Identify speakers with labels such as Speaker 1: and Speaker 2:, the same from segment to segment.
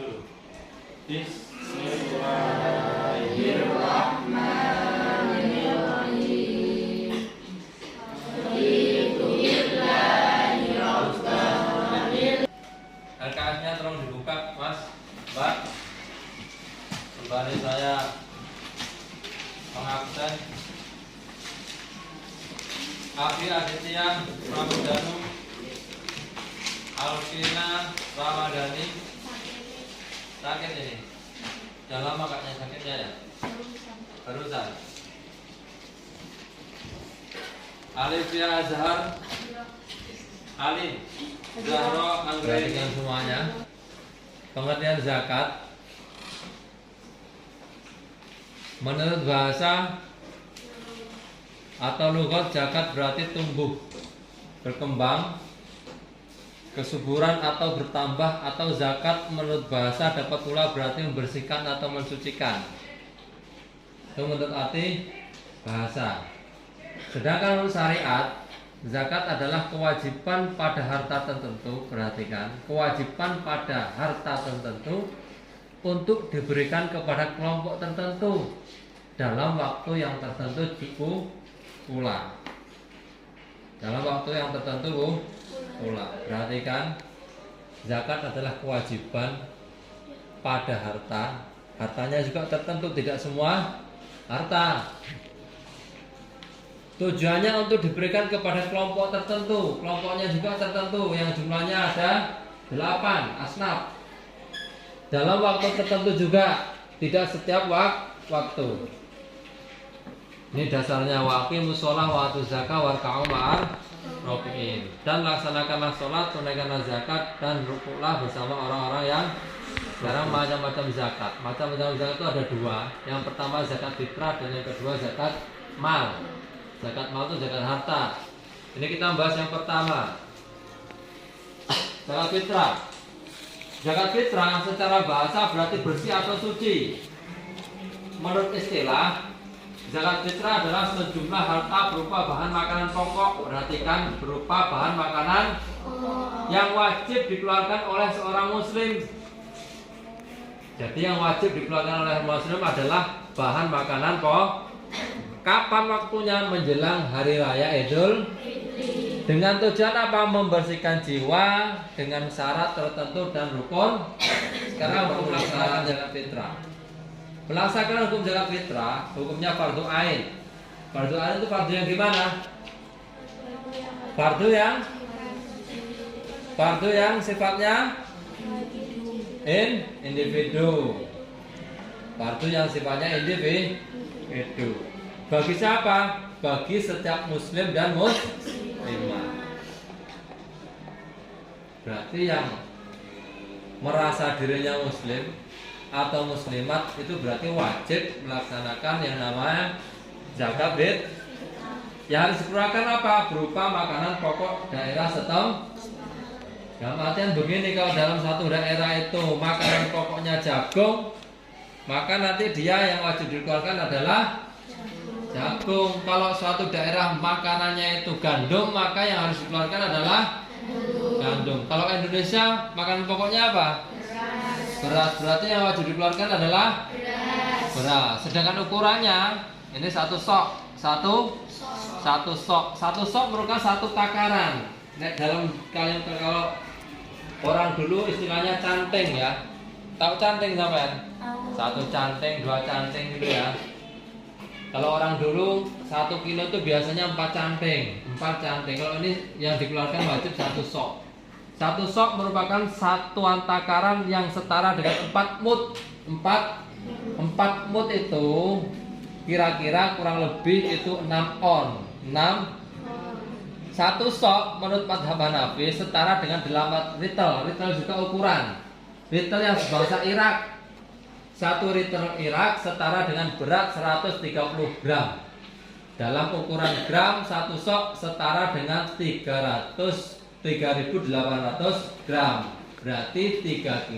Speaker 1: dulu. Bismillahirrahmanirrahim. LKS-nya tolong dibuka, Mas, Mbak. Kembali saya mengabsen Abi Aditya Pramodanu Alvina Ramadhani. Sakit ini? Udah lama kaknya sakitnya ya? Barusan. Alifia Azhar Ali Zahro Anggreni semuanya. Pengertian zakat menurut bahasa atau lughat, zakat berarti tumbuh, berkembang, kesuburan atau bertambah. Atau zakat menurut bahasa dapat pula berarti membersihkan atau mensucikan. Itu menurut arti bahasa. Sedangkan menurut syariat, zakat adalah kewajiban pada harta tertentu. Perhatikan, kewajiban pada harta tertentu untuk diberikan kepada kelompok tertentu dalam waktu yang tertentu pula. Dalam waktu yang tertentu pula. Perhatikan, zakat adalah kewajiban pada harta. Hartanya juga tertentu, tidak semua harta. Tujuannya untuk diberikan kepada kelompok tertentu. Kelompoknya juga tertentu, yang jumlahnya ada 8 asnaf. Dalam waktu tertentu juga, tidak setiap waktu. Ini dasarnya waqimus shalah wa atuz zakah warka'u ma'ar raki'in. Dan laksanakanlah sholat, tunaikanlah zakat, dan rukuklah bersama orang-orang yang. Sekarang macam-macam zakat. Macam-macam zakat itu ada 2. Yang pertama zakat fitrah, dan yang kedua zakat mal. Zakat mal itu zakat harta. Ini kita bahas yang pertama, zakat fitrah. Zakat fitrah secara bahasa berarti bersih atau suci. Menurut istilah, zakat fitrah adalah sejumlah harta berupa bahan makanan pokok. Perhatikan, berupa bahan makanan yang wajib dikeluarkan oleh seorang muslim. Jadi yang wajib dikeluarkan oleh muslim adalah bahan makanan pokok. Kapan waktunya? Menjelang hari raya Idul Fitri. Dengan tujuan apa? Membersihkan jiwa dengan syarat tertentu dan rukun. Sekarang hukum melaksanakan zakat fitrah. Melaksanakan hukum zakat fitrah, hukumnya fardu ain. Fardu ain itu fardu yang gimana? Fardu yang sifatnya individu. Fardu yang sifatnya individu. Bagi siapa? Bagi setiap muslim dan muslimah. Berarti yang merasa dirinya muslim atau muslimat itu berarti wajib melaksanakan yang namanya zakat fitrah. Yang harus dikeluarkan apa? Berupa makanan pokok daerah setempat. Dalam artian begini, kalau dalam satu daerah itu makanan pokoknya jagung, maka nanti dia yang wajib dikeluarkan adalah jagung. Kalau suatu daerah makanannya itu gandum, maka yang harus dikeluarkan adalah gandum. Kalau Indonesia makanan pokoknya apa? Beras. Berarti yang wajib dikeluarkan adalah beras. Sedangkan ukurannya ini satu sok merupakan satu takaran. Nek dalam kalian, kalau orang dulu istilahnya canting ya. Tahu canting sampean? Satu canting, 2 canting gitu ya. Kalau orang dulu 1 kilo itu biasanya 4 canting. Kalau ini yang dikeluarkan wajib 1 sok. 1 sok merupakan satuan takaran yang setara dengan 4 mud. 4 mud itu kira-kira kurang lebih itu 6 on. 1 sok menurut mazhab Hanafi setara dengan 8 ritel. Ritel juga ukuran. Ritel yang sebangsa Irak. 1 ritel Irak setara dengan berat 130 gram. Dalam ukuran gram, 1 sok setara dengan 3.800 gram. Berarti 3,8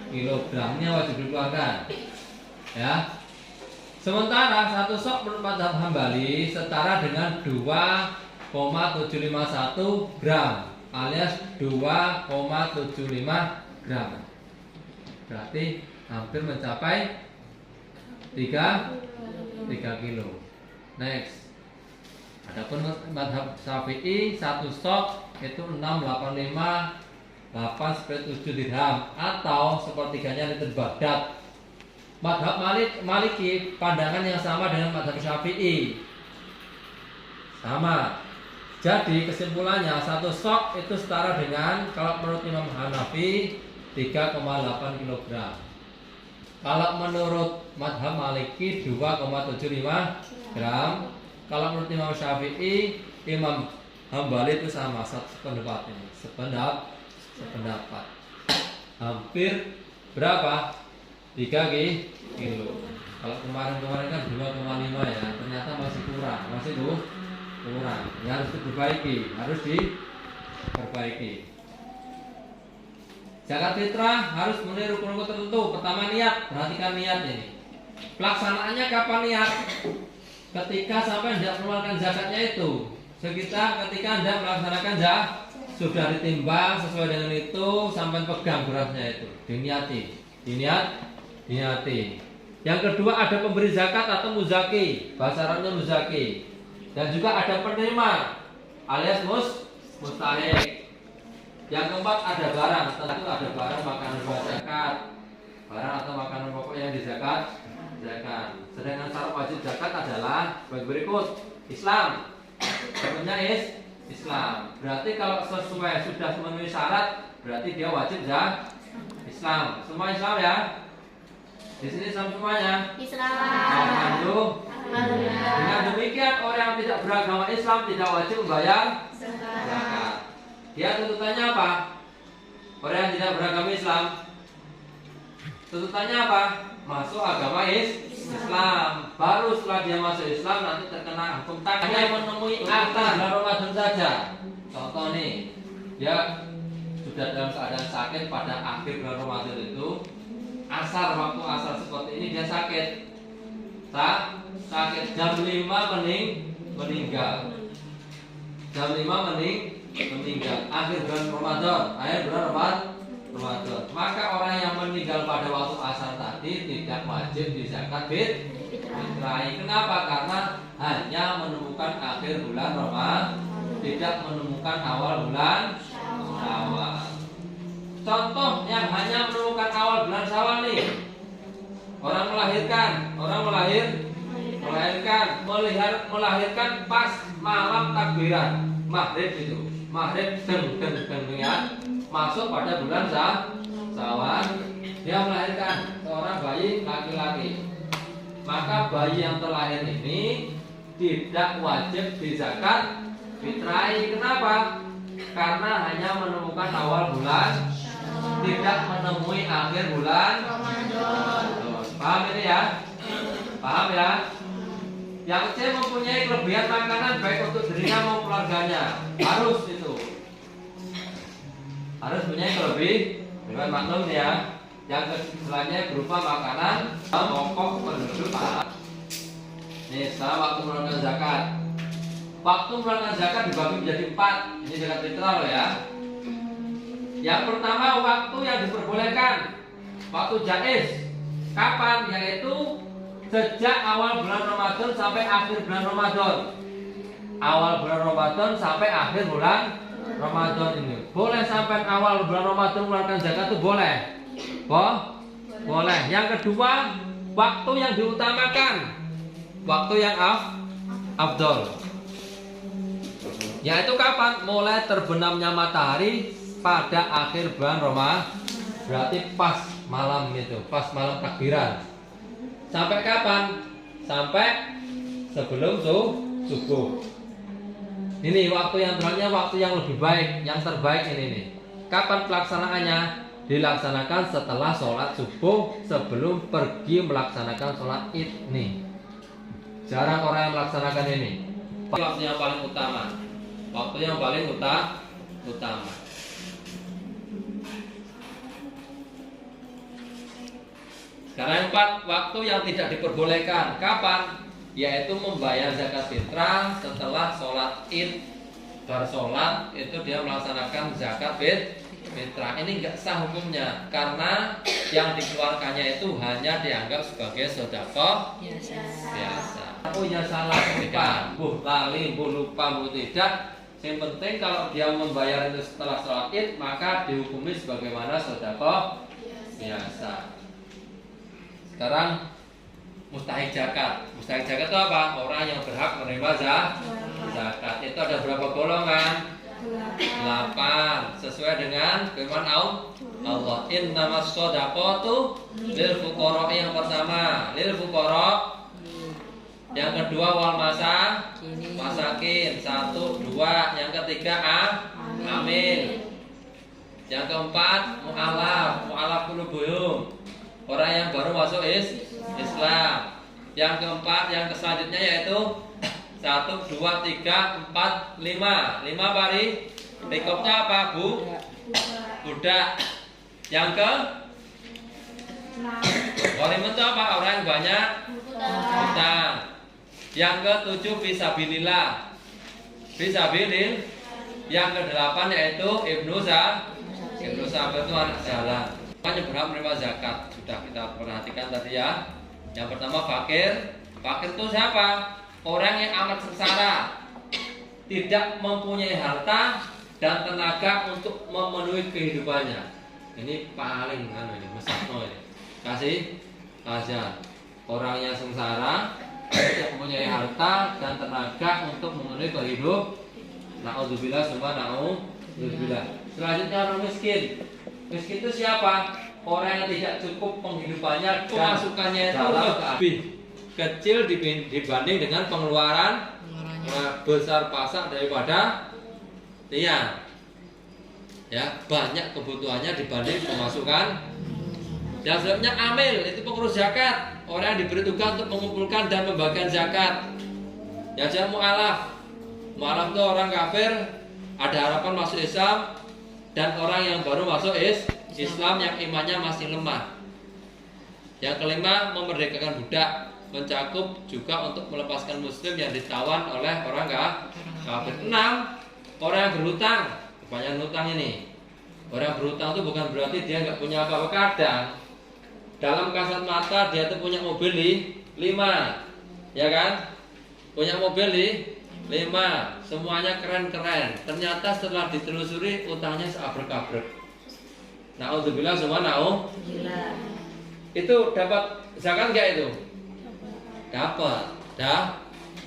Speaker 1: kilogramnya wajib dikeluarkan. Ya. Sementara 1 sok menurut mazhab Hambali setara dengan 2,751 gram alias 2,75 gram. Berarti hampir mencapai 3 kilo. Next. Adapun mazhab Syafi'i satu stok itu 685 8,7 dirham atau sepertiganya liter Baghdad. Mazhab Maliki pandangan yang sama dengan mazhab Syafi'i. Sama. Jadi kesimpulannya satu stok itu setara dengan kalau menurut Imam Hanafi 3,8 kg. Kalau menurut mazhab Maliki 2,75 gram. Kalau menurut Imam Syafi'i, Imam Hambali itu sama sependapat ini. Sependapat. Hampir berapa? 3 kilo. Kalau kemarin kan 2,5 ya, ternyata masih kurang, kurang. Ya harus diperbaiki. Zakat fitrah harus memenuhi rukun-rukun tertentu. Pertama niat, perhatikan niat ini. Pelaksanaannya kapan niat? Ketika sampai hendak mengeluarkan zakatnya itu. Sekitar ketika hendak melaksanakan zakat sudah ditimbang sesuai dengan itu sampai pegang berasnya itu. Diniati. Yang kedua ada pemberi zakat atau muzaki, bahasa Arabnya muzaki. Dan juga ada penerima alias mustahik. Yang keempat ada barang, tentu ada barang makanan buat zakat. Barang atau makanan pokok yang dizakat. Sedangkan syarat wajib zakat adalah berikut: Islam. Contohnya Islam. Berarti kalau sesuai sudah memenuhi syarat, berarti dia wajib Islam. Semua Islam ya? Di sini Islam semuanya?
Speaker 2: Islam.
Speaker 1: Alhamdulillah. Dengan demikian orang yang tidak beragama Islam tidak wajib membayar zakat. Dia tuntutannya apa? Orang yang tidak beragama Islam tuntutannya apa? Masuk agama Islam. Baru setelah dia masuk Islam nanti terkena hukum takdir. Hanya menemui akhir Ramadan saja. Contoh nih, dia sudah dalam keadaan sakit pada akhir bulan Ramadan itu. Waktu asar seperti ini dia sakit. Sakit jam 5 meninggal. Jam 5 meninggal. Akhir bulan Ramadan. Maka orang yang meninggal pada waktu asar tadi tidak wajib dizakat fitrah. Kenapa? Karena hanya menemukan akhir bulan Ramadan, tidak menemukan awal bulan Syawal. Contoh yang hanya menemukan awal bulan Syawal nih. Orang melahirkan pas malam takbiran maghrib itu. Maghrib ya. Masuk pada bulan Syawal, dia melahirkan seorang bayi laki-laki. Maka bayi yang terlahir ini tidak wajib dizakat fitrahi. Kenapa? Karena hanya menemukan awal bulan, tidak menemui akhir bulan Ramadan. Paham ini ya? Paham ya? Yang C mempunyai kelebihan makanan baik untuk dirinya maupun keluarganya. Harus punya kelebihan maklum ya. Yang selanjutnya berupa makanan pokok penduduk. Nih, sekarang waktu mengeluarkan zakat. Waktu mengeluarkan zakat dibagi menjadi 4. Ini zakat fitrah loh ya. Yang pertama waktu yang diperbolehkan, waktu jaiz. Kapan? Yaitu sejak awal bulan Ramadan sampai akhir bulan Ramadan. Awal bulan Ramadan sampai akhir bulan Ramadan ini. Boleh sampai awal bulan Ramadan mengeluarkan zakat itu boleh. Boleh. Yang kedua, waktu yang diutamakan. Waktu yang afdol. Yaitu kapan? Mulai terbenamnya matahari pada akhir bulan Ramadan. Berarti pas malam itu, pas malam takbiran. Sampai kapan? Sampai sebelum subuh. Ini waktu yang terakhirnya, waktu yang lebih baik, yang terbaik ini nih. Kapan pelaksanaannya? Dilaksanakan setelah sholat subuh sebelum pergi melaksanakan sholat id nih. Jarang orang yang melaksanakan ini. Waktu yang paling utama. Waktu yang paling utama. Sekarang yang 4, waktu yang tidak diperbolehkan. Kapan? Yaitu membayar zakat fitrah setelah sholat id. Baru sholat itu dia melaksanakan zakat fitrah. Ini nggak sah hukumnya karena yang dikeluarkannya itu hanya dianggap sebagai sedekah biasa. Punya salah lupa, lali, lupa, tidak. Yang penting kalau dia membayar itu setelah sholat id, maka dihukumi sebagaimana sedekah biasa. Sekarang mustahik zakat. Mustahik zakat itu apa? Orang yang berhak menerima zakat. Itu ada berapa golongan? 8. Sesuai dengan firman Allah. Innamas shadaqatu lil fuqara. Yang pertama lil fuqara. Yang kedua wal masakin. 1, 2. Yang ketiga amin. Yang keempat mu'alaf qulubuhum. Orang yang baru masuk Islam. Yang keempat, yang selanjutnya yaitu 1, 2, 3, 4, 5. 5 pari. Rikopnya apa, Bu? Budak. Yang ke? Walimun itu apa? Orang yang banyak hutang. Yang ke-7 fisabilillah. Yang ke-8 yaitu Ibnu Sahabat itu anak jalan. Hanya berhak menerima zakat. Sudah kita perhatikan tadi ya. Yang pertama fakir. Fakir itu siapa? Orang yang amat sengsara, tidak mempunyai harta dan tenaga untuk memenuhi kehidupannya. Ini paling ini mesakno ini. Kasih aja. Orang yang sengsara, tidak mempunyai harta dan tenaga untuk memenuhi kehidupan. Na'udzubillah semua na'udzubillah. Selanjutnya orang miskin. Miskin itu siapa? Orang yang tidak cukup penghidupannya, pemasukannya itu lebih kecil dibanding dengan pengeluaran besar pasak daripada tiang. Ya, banyak kebutuhannya dibanding pemasukan. Yang selanjutnya amil, itu pengurus zakat. Orang yang diberi tugas untuk mengumpulkan dan membagikan zakat. Yang selanjutnya mu'alaf. Mu'alaf itu orang kafir, ada harapan masuk Islam, dan orang yang baru masuk Islam yang imannya masih lemah. Yang kelima, memerdekakan budak, mencakup juga untuk melepaskan muslim yang ditawan oleh orang kafir. 6, orang yang berhutang. Kebanyakan hutang ini. Orang yang berhutang itu bukan berarti dia nggak punya apa-apa. Kadang dalam kasat mata dia tuh punya mobil 5, ya kan? Punya mobil 5, semuanya keren-keren. Ternyata setelah ditelusuri utangnya seabrek-abrek. Na'udzubillah semua Itu dapat zakat nggak itu? Dapat,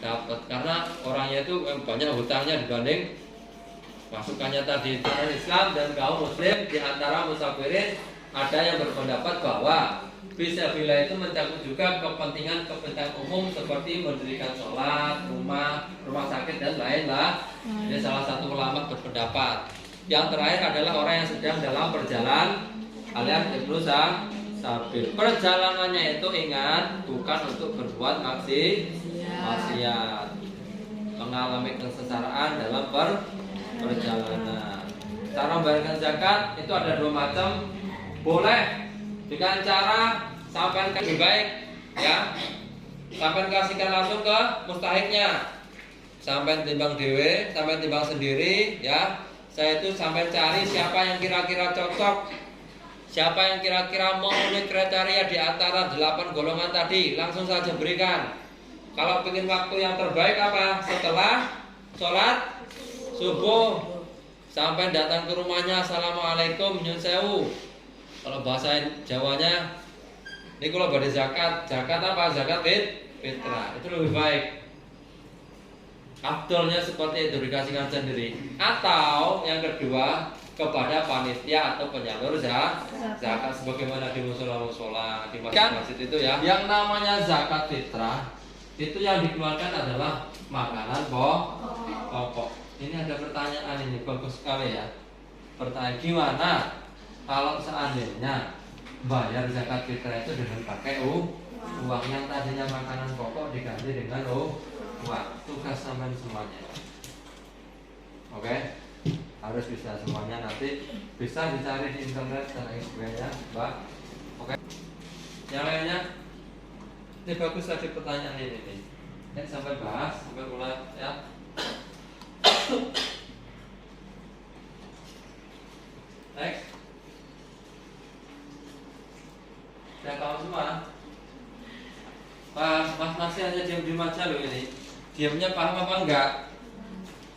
Speaker 1: dapat karena orangnya itu banyak hutangnya dibanding masukannya tadi. Itu Islam dan kaum muslim di antara musafirin ada yang berpendapat bahwa fisabilillah itu mencakup juga kepentingan umum seperti mendirikan sholat, rumah sakit dan lain-lain. Ini salah satu ulama berpendapat. Yang terakhir adalah orang yang sedang dalam perjalanan alias ibnu sabil. Perjalanannya itu ingat bukan untuk berbuat maksiat, mengalami kesengsaraan dalam perjalanan. Cara membayarkan zakat itu ada 2 macam. Boleh dengan cara sampai lebih baik, ya. Sampai kasihkan langsung ke mustahiknya. Sampai timbang dewe, sampai timbang sendiri, ya. Saya itu sampai cari siapa yang kira-kira cocok, siapa yang kira-kira memenuhi kriteria di antara 8 golongan tadi, langsung saja berikan. Kalau ingin waktu yang terbaik apa? Setelah sholat subuh, sampai datang ke rumahnya, assalamualaikum, nyun sewu. Kalau bahasa Jawanya, ini kalau pada zakat apa? Zakat fitrah. Itu lebih baik. Afdolnya seperti itu, dikasihkan sendiri. Atau yang kedua, kepada panitia atau penyalur zakat sebagaimana di musola di masjid itu ya. Yang namanya zakat fitrah itu yang dikeluarkan adalah makanan pokok. Ini ada pertanyaan ini bagus sekali ya. Pertanyaan, gimana kalau seandainya bayar zakat fitrah itu dengan pakai uang yang tadinya makanan pokok diganti dengan uang? Tugas sampean semuanya. Oke? Harus bisa semuanya, nanti bisa dicari di internet dan lain sebagainya, Mbak. Oke? Yang lainnya, ini bagus tadi pertanyaan ini nih. Sampai bahas, sampai mulai ya. Next. Saya tahu semua. Mas masih hanya diam-diam aja loh ini. Diamnya paham apa enggak?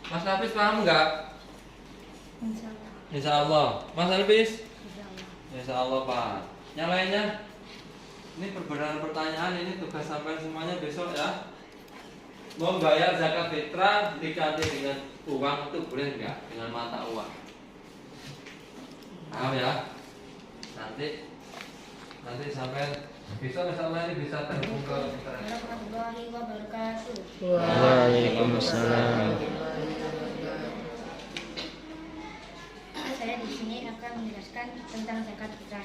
Speaker 1: Mas Nafis paham enggak? Insya Allah. Mas Nafis? Insya Allah Pak. Yang lainnya? Ini perbedaan pertanyaan, ini tugas sampai semuanya besok ya. Membayar zakat fitrah diganti dengan uang itu boleh enggak? Dengan mata uang. Paham ya? Nanti sampai besok misalnya ini bisa terhubung ke internet.
Speaker 2: Warahmatullahi wabarakatuh.
Speaker 3: Waalaikumsalam.
Speaker 2: Saya di sini akan menjelaskan tentang zakat fitrah.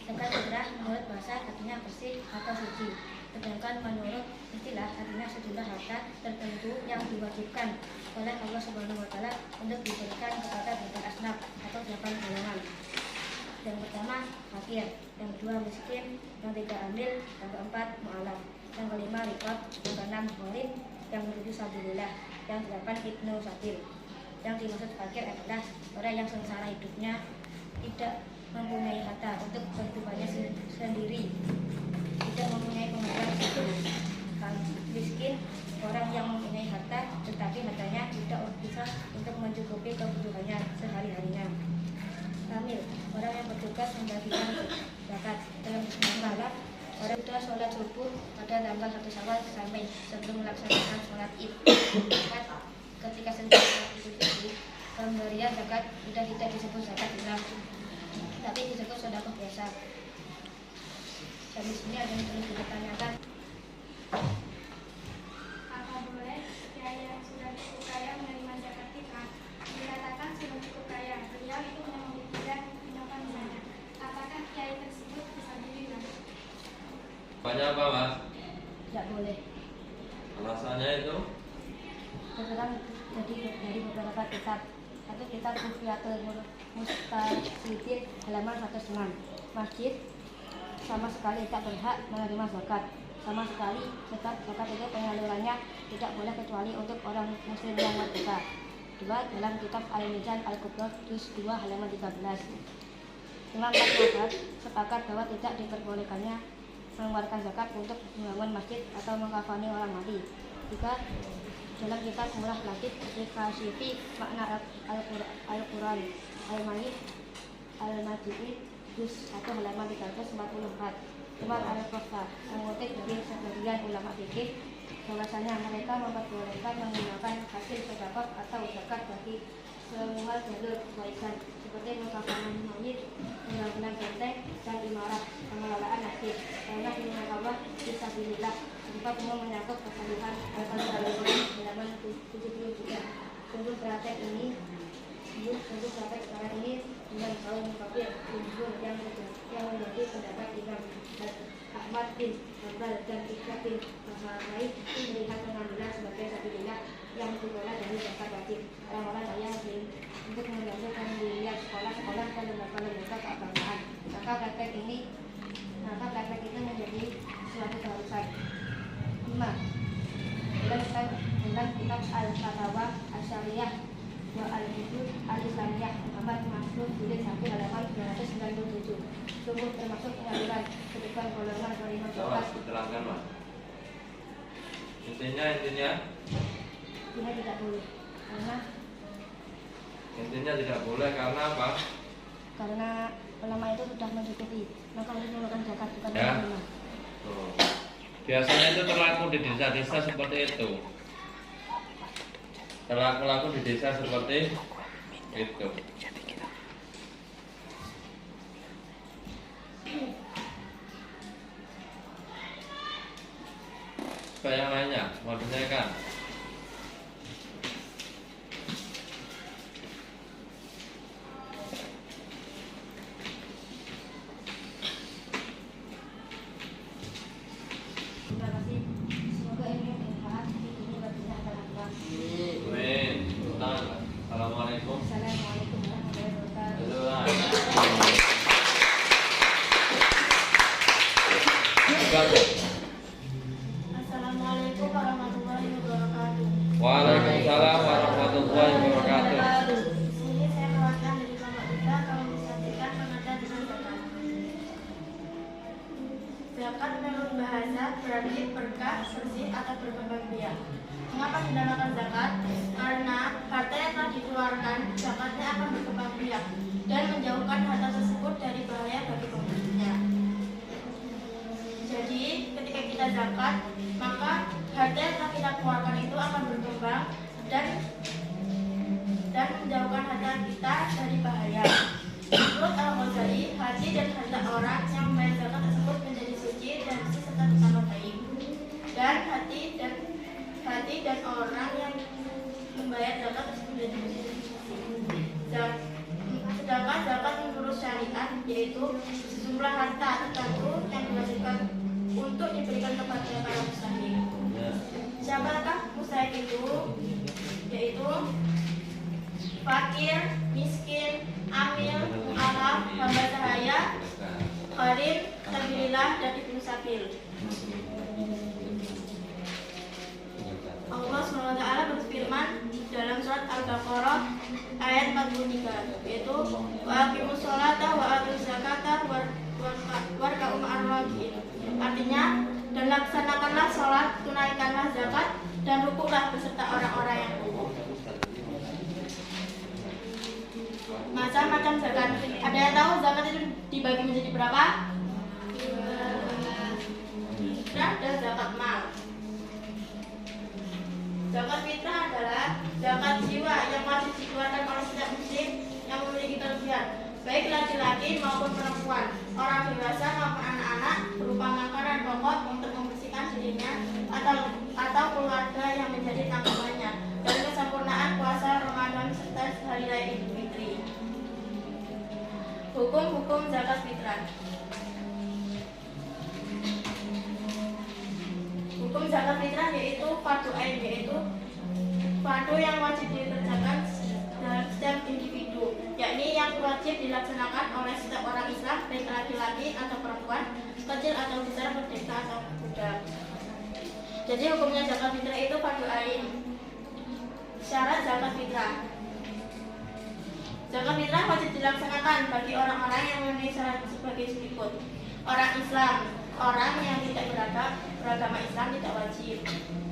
Speaker 2: Zakat fitrah menurut bahasa artinya bersih atau suci. Sedangkan menurut istilah artinya sejumlah harta tertentu yang diwajibkan oleh Allah Subhanahu wa taala untuk diberikan kepada beberapa asnaf atau 8 golongan. Yang pertama fakir, yang kedua miskin, yang ketiga amil, yang keempat mu'alaf, yang kelima riqab, yang keenam gharim, yang ketujuh sabilillah, yang kedelapan ibnu sabil. Yang dimaksud fakir adalah orang yang sengsara hidupnya, tidak mempunyai harta untuk kehidupannya sendiri, tidak mempunyai penghasilan hidup. Miskin, orang yang mempunyai harta tetapi hartanya tidak bisa untuk mencukupi kebutuhannya sehari-harinya. Kamil, orang yang bertugas membagikan zakat. Dalam Bismillah, orang sudah sholat subuh pada tanggal 1 Syawal sampai sebelum melaksanakan sholat Id. Ketika selesai sholat Idul Fitri, pemberian zakat sudah tidak disebut zakat fitrah, tapi disebut sedekah biasa. Dan di sini ada yang perlu ditanyakan.
Speaker 4: Apa boleh kiai yang sudah cukup kaya menerima zakat fitrah? Dikatakan sudah cukup kaya, beliau itu dan gunakan banyak. Apakah kiai tersebut bisa dibina?
Speaker 1: Banyak apa Mas?
Speaker 2: Tidak boleh.
Speaker 1: Alasannya itu?
Speaker 2: Terserang jadi dari beberapa kitab. Satu kitab Kufiatul Mustaqidin halaman 106. Masjid sama sekali tak berhak menerima zakat. Sama sekali zakat itu penyalurannya tidak boleh kecuali untuk orang muslim yang merdeka. Dua, dalam kitab Al-Mizan Al-Kubra juz 2 halaman 13. Imam Ahmad sepakat bahwa tidak diperbolehkannya mengeluarkan zakat untuk membangun masjid atau mengkafani orang mati. Tiga, dalam kitab Murah Latif Al-Kashifi makna Al-Quran Al-Mayyid Al-Majid juz 1 halaman 344. Umar Al-Qasta mengutip dari sebagian ulama fikih bahwasanya mereka memperbolehkan menggunakan hasil sedekah atau zakat bagi semua jalur kebaikan seperti mengkafankan mayit, membangunan benteng dan imarah, pengelolaan masjid, karena firman Allah fisabilillah tempat umum menyangkut kesalihan Al-Qur'an halaman 73. Sungguh praktek sekarang ini dengan kaum kafir yang menjadi pendapat Imam Ahmad bin Hanbal dan Ishaq bin Rahmani melihat pengambilan sebagai sabilillah yang dikelola dari zakat wajib orang-orang kaya untuk membantu pendirian sekolah-sekolah dan lembaga-lembaga keagamaan. Maka praktek ini menjadi suatu keharusan. 5. Dalam kitab Al-Fatawa Al-Syariah wa Al-Hudud Al-Islamiyah Muhammad Masrur jilid 1 halaman 997. Sungguh termasuk penyaluran sedekah golongan penerima zakat.
Speaker 1: Diterangkan Mas. Intinya
Speaker 2: Ini tidak boleh
Speaker 1: tidak boleh karena apa?
Speaker 2: karena ulama itu sudah mencukupi, maka untuk mengeluarkan zakat bukan
Speaker 1: Ya.
Speaker 2: ulama.
Speaker 1: Tuh. Biasanya itu terlaku di desa-desa seperti itu. Terlaku di desa seperti itu. Yang lainnya mau ditanyakan?
Speaker 2: Terima kasih. Semoga ini bermanfaat di dunia dan di akhirat.
Speaker 1: Amin. Assalamualaikum.
Speaker 2: Assalamualaikum warahmatullahi wabarakatuh.
Speaker 4: Assalamualaikum warahmatullahi wabarakatuh.
Speaker 1: Waalaikumsalam warahmatullahi wabarakatuh.
Speaker 4: Di sini saya mewakilkan dari Bapak Duta kalau disampaikan penanda dengan zakat. zakat menurut bahasa berarti berkah, bersih, atau berkembang biak. Mengapa dinamakan zakat? Karena harta yang telah dikeluarkan, zakatnya akan berkembang biak dan menjauhkan harta tersebut dari bahaya bagi pemiliknya. Jadi, ketika kita zakat, maka harta yang telah kita keluarkan itu akan berkembang dan menjauhkan harta kita dari bahaya. Menurut Al-Ghazali, hati dan harta orang yang membayar zakat tersebut menjadi suci dan bersih serta bertambah baik. Dan hati dan orang yang membayar zakat tersebut menjadi suci dan bersih. Sedangkan zakat menurut syariat yaitu sejumlah harta tertentu yang diwajibkan untuk diberikan kepada para mustahik. Siapakah mustahik itu? Yaitu fakir, miskin, amil, mu'alaf, hamba sahaya, gharib, sabilillah, dan ibnu sabil. Allah SWT berfirman dalam surat Al-Baqarah ayat 43, yaitu wa aqimus sholata wa atuz zakata warka'u ma'ar raki'in. Artinya, dan laksanakanlah sholat, tunaikanlah zakat, dan rukuklah beserta orang-orang yang rukuk. Macam-macam zakat. Ada yang tahu zakat itu dibagi menjadi berapa? Fitrah dan zakat mal. Zakat fitrah adalah zakat jiwa yang wajib dikeluarkan oleh setiap muslim yang memiliki kelebihan, baik laki-laki maupun perempuan, orang dewasa maupun anak-anak, berupa makanan pokok untuk membersihkan dirinya atau keluarga yang menjadi tanggungannya, dan kesempurnaan puasa Ramadan serta hari raya Idul Fitri. Hukum-hukum zakat fitrah. Hukum zakat fitrah yaitu fardu ain, yaitu fardu yang wajib dikerjakan dalam setiap individu, yakni yang wajib dilaksanakan oleh setiap orang Islam, baik laki-laki atau perempuan, kecil atau besar, merdeka atau budak. Jadi hukumnya zakat fitrah itu fardu ain. Syarat zakat fitrah. Zakat fitrah wajib dilaksanakan bagi orang-orang yang memenuhi syarat sebagai berikut. Orang Islam, orang yang tidak beragama Islam tidak wajib.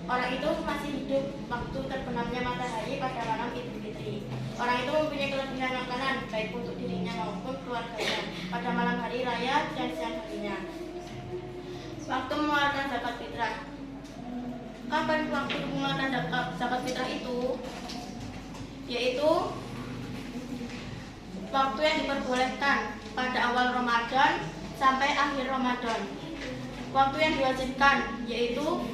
Speaker 4: Orang itu masih hidup waktu terbenamnya matahari pada malam Idul Fitri. Orang itu mempunyai kelebihan makanan baik untuk dirinya maupun keluarganya pada malam hari raya dan siang harinya. Waktu mengeluarkan zakat fitrah. Kapan waktu mengeluarkan zakat fitrah itu? Yaitu waktu yang diperbolehkan pada awal Ramadan sampai akhir Ramadan. Waktu yang diwajibkan yaitu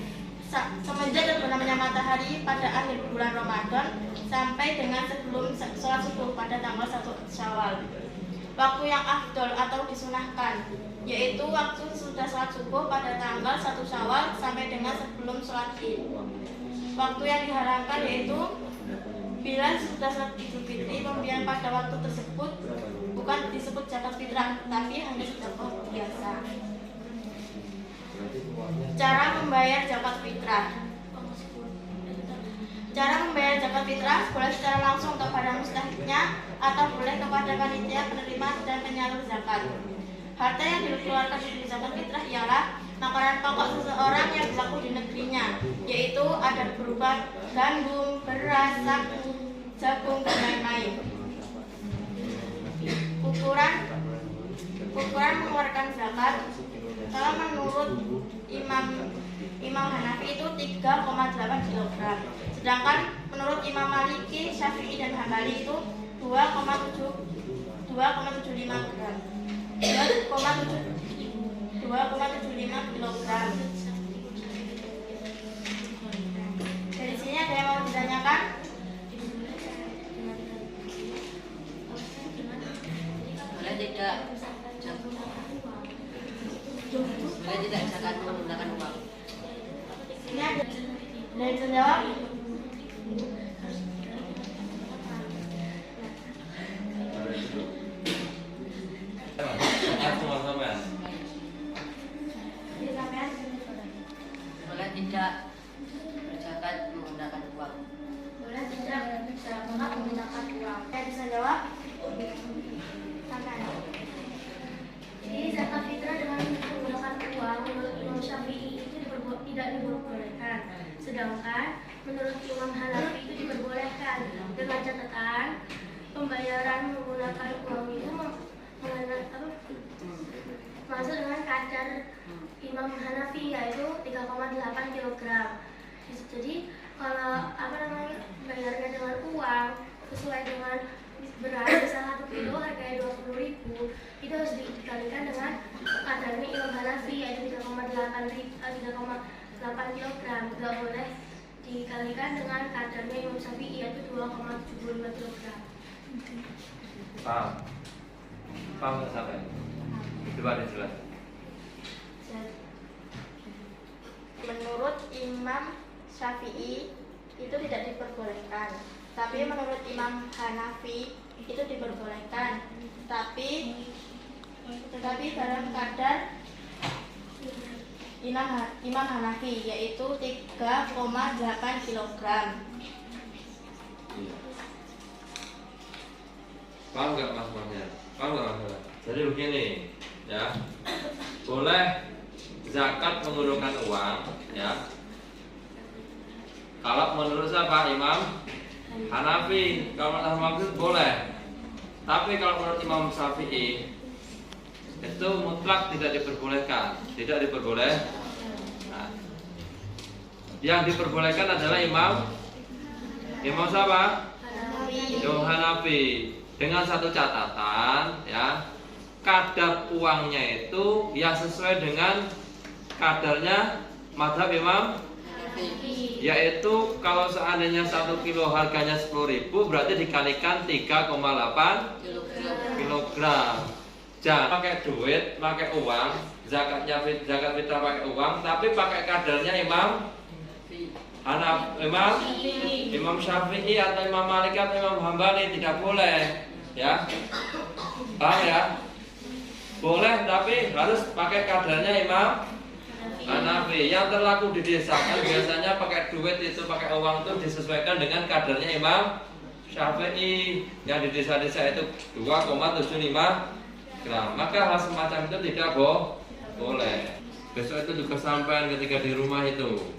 Speaker 4: semenjak terbenamnya matahari pada akhir bulan Ramadan sampai dengan sebelum sholat subuh pada tanggal 1 Syawal. Waktu yang afdol atau disunahkan yaitu waktu sudah sholat subuh pada tanggal 1 Syawal sampai dengan sebelum sholat Id. Waktu yang diharamkan yaitu bila sudah sholat Idul Fitri, pemberian pada waktu tersebut bukan disebut zakat fitrah, tapi hanya sedekah biasa. Cara membayar zakat fitrah. Cara membayar zakat fitrah boleh secara langsung kepada mustahiknya atau boleh kepada panitia penerima dan penyalur zakat. Harta yang dikeluarkan dari zakat fitrah ialah makanan pokok seseorang yang berlaku di negerinya, yaitu ada berupa gandum, beras, sagu, jagung, dan lain-lain. Ukuran mengeluarkan zakat, kalau menurut Imam Hanafi itu 3,8 kg, sedangkan menurut Imam Maliki, Syafi'i, dan Hambali itu 2,75 gram. 2,75 kg. Dari sini ada yang mau ditanyakan?
Speaker 3: Boleh tidak zakat menggunakan uang?
Speaker 2: Ini ada yang bisa jawab?
Speaker 3: Boleh tidak berzakat menggunakan uang?
Speaker 2: Boleh tidak zakat menggunakan uang? Yang bisa jawab? Silakan.
Speaker 5: Jadi zakat fitrah dengan menggunakan uang menurut Imam Hanafi itu diperbolehkan dengan catatan pembayaran menggunakan uang itu masuk dengan kadar Imam Hanafi yaitu 3,8 kg. Jadi kalau bayarnya dengan uang sesuai dengan beras misal 1 kilo harganya 20.000 itu harus dikalikan dengan kadarnya Imam Hanafi yaitu 3,8 kg. Tidak boleh dikalikan dengan kadarnya Imam Syafi'i yaitu 2,75 kg.
Speaker 1: Paham? Paham nggak sampai? Coba dijelas.
Speaker 4: Menurut Imam Syafi'i itu tidak diperbolehkan, tapi menurut Imam Hanafi itu diperbolehkan, tetapi dalam kadar Imam Hanafi yaitu 3,8 kg.
Speaker 1: Iya. Paham nggak Mas Mahnya? Paham nggak Mas? Jadi begini, ya, boleh zakat menggunakan uang, ya. Kalau menurut siapa? Imam Hanafi. Kalau menurut Hanafi boleh. Tapi kalau menurut Imam Syafi'i itu mutlak tidak diperbolehkan. Tidak diperbolehkan. Nah, yang diperbolehkan adalah Imam siapa? Imam Hanafi. Dengan satu catatan, ya, kadar uangnya itu ya sesuai dengan kadarnya mazhab Imam, yaitu kalau seandainya 1 kilo harganya 10.000 berarti dikalikan 3,8 kilogram. Jangan pakai duit, pakai uang, zakat fitrah pakai uang, tapi pakai kadarnya Imam Syafi'i atau Imam Malik atau Imam Hambali, tidak boleh, ya. Paham ya? Boleh, tapi harus pakai kadarnya Imam Hanafi. Yang terlaku di desa kan biasanya pakai duit itu, pakai uang itu disesuaikan dengan kadarnya Imam Syafi'i. Yang di desa-desa itu 2,75 gram. Maka hal semacam itu tidak boleh. Besok itu juga sampai ketika di rumah itu,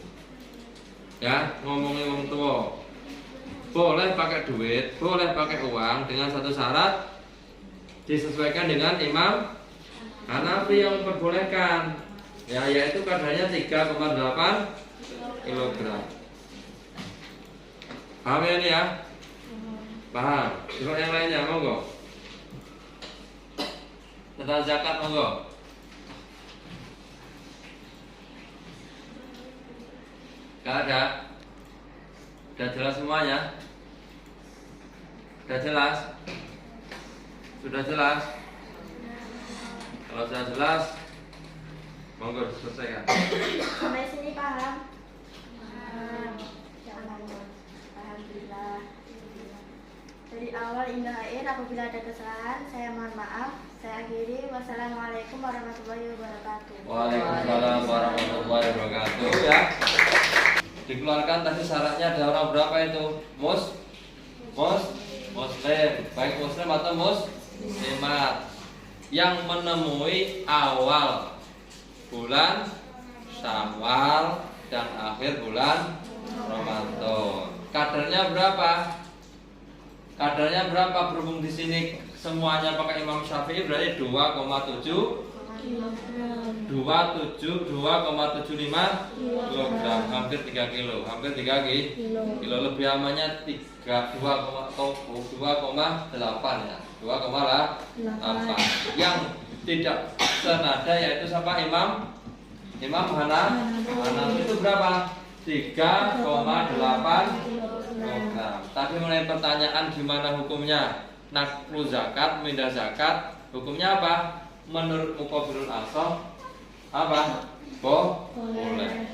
Speaker 1: ya, ngomongin wong tua. Boleh pakai duit, boleh pakai uang dengan satu syarat, disesuaikan dengan Imam Hanafi yang memperbolehkan, ya, yaitu kadarnya 3,8 kg. Paham ya ini ya? Paham? Coba yang lainnya, monggo. Tentang zakat, monggo. Gak ada? Sudah jelas semuanya? Sudah jelas? Sudah jelas? Kalau sudah jelas, monggo selesaikan.
Speaker 4: Sampai sini paham? Alhamdulillah. Dari awal hingga akhir apabila ada kesalahan saya mohon maaf. Saya akhiri. Wassalamualaikum warahmatullahi wabarakatuh.
Speaker 1: Waalaikumsalam warahmatullahi wabarakatuh. Ya. Dikeluarkan tadi syaratnya ada orang berapa itu? Muslim. Baik muslim atau muslimat yang menemui awal bulan Syawal dan akhir bulan Ramadan. Kadarnya berapa? Kadarnya berapa? Berhubung di sini semuanya pakai Imam Syafi'i berarti 2,75 kg, hampir 3 kilo, hampir 3 kilo, lebih amannya 2,8 ya, 2,8. Yang tidak senada yaitu siapa? Imam Hanafi itu berapa? 3,8 kg. Tapi mulai pertanyaan gimana hukumnya? Naklu zakat, mindah zakat, hukumnya apa? Menurut Muqabilul Asaf apa? Boleh.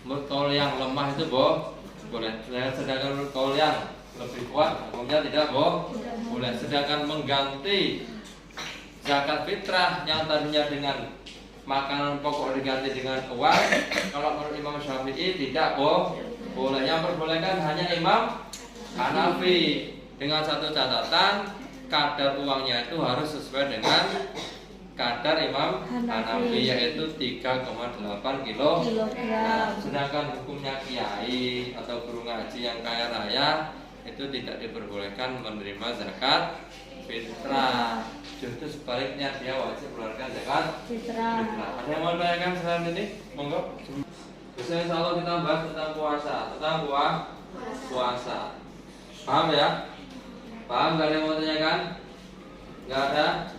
Speaker 1: Menurut kaul yang lemah itu boleh. Sedangkan menurut kaul yang lebih kuat hukumnya tidak boleh. Sedangkan mengganti zakat fitrah yang tadinya dengan makanan pokok diganti dengan uang, kalau menurut Imam Syafi'i tidak boleh. Yang perbolehkan hanya Imam Hanafi dengan satu catatan, kadar uangnya itu harus sesuai dengan kadar Imam Hanafi yaitu 3,8 kilogram. Sedangkan hukumnya kiai atau guru ngaji yang kaya raya itu tidak diperbolehkan menerima zakat fitrah. Justru sebaliknya dia wajib mengeluarkan zakat fitrah. Ada yang mau tanyakan selain ini? Monggo. Bisa insya Allah kita bahas tentang puasa, puasa. Paham ya? Paham? Gak ada yang mau tanyakan? Gak ada?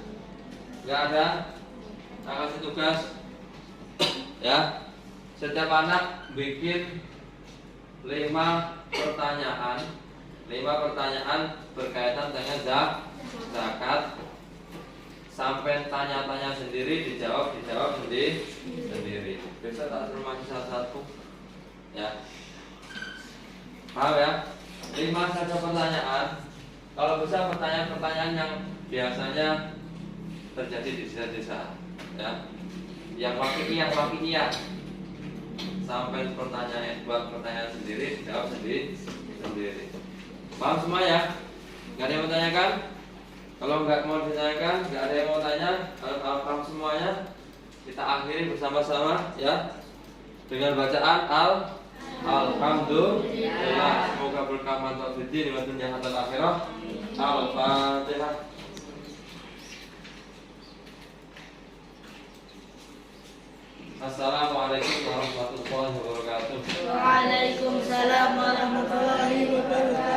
Speaker 1: Gak ada? Nah, kasih tugas ya. Setiap anak bikin 5 pertanyaan berkaitan dengan zakat. Sampai tanya-tanya sendiri, dijawab sendiri. Bisa tak suruh maju satu-satu ya. Paham ya? 5 saja pertanyaan. Kalau bisa pertanyaan-pertanyaan yang biasanya terjadi di desa-desa ya, yang wakinya sampai buat pertanyaan sendiri, jawab sendiri. Paham semua ya? Gak ada yang mau tanyakan? Kalau nggak mau ditanyakan, nggak ada yang mau tanya, kalau paham semuanya, kita akhiri bersama-sama ya dengan bacaan Alhamdulillah. Semoga berkah mantap di dunia dan dunia akhirah. Al-Fatihah. Assalamualaikum warahmatullahi wabarakatuh.
Speaker 4: Waalaikumsalam warahmatullahi wabarakatuh.